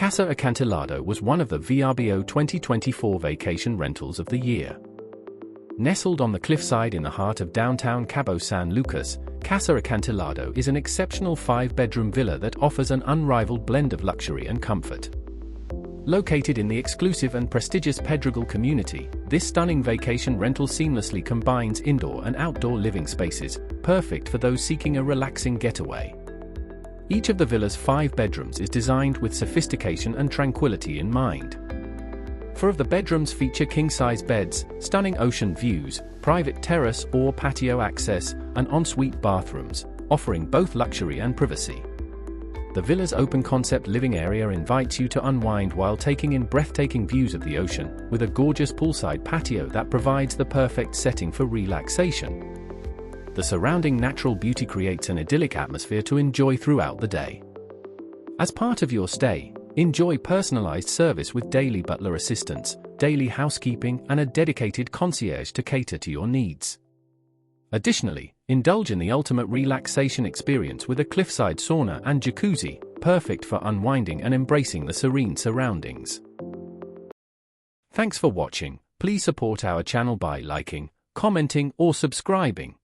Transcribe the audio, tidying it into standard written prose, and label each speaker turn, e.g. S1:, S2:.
S1: Casa Acantilado was one of the Vrbo 2024 vacation rentals of the year. Nestled on the cliffside in the heart of downtown Cabo San Lucas, Casa Acantilado is an exceptional 5-bedroom villa that offers an unrivaled blend of luxury and comfort. Located in the exclusive and prestigious Pedregal community, this stunning vacation rental seamlessly combines indoor and outdoor living spaces, perfect for those seeking a relaxing getaway. Each of the villa's 5 bedrooms is designed with sophistication and tranquility in mind. 4 of the bedrooms feature king-size beds, stunning ocean views, private terrace or patio access, and ensuite bathrooms, offering both luxury and privacy. The villa's open-concept living area invites you to unwind while taking in breathtaking views of the ocean, with a gorgeous poolside patio that provides the perfect setting for relaxation. The surrounding natural beauty creates an idyllic atmosphere to enjoy throughout the day. As part of your stay, enjoy personalized service with daily butler assistance, daily housekeeping, and a dedicated concierge to cater to your needs. Additionally, indulge in the ultimate relaxation experience with a cliffside sauna and jacuzzi, perfect for unwinding and embracing the serene surroundings. Thanks for watching. Please support our channel by liking, commenting, or subscribing.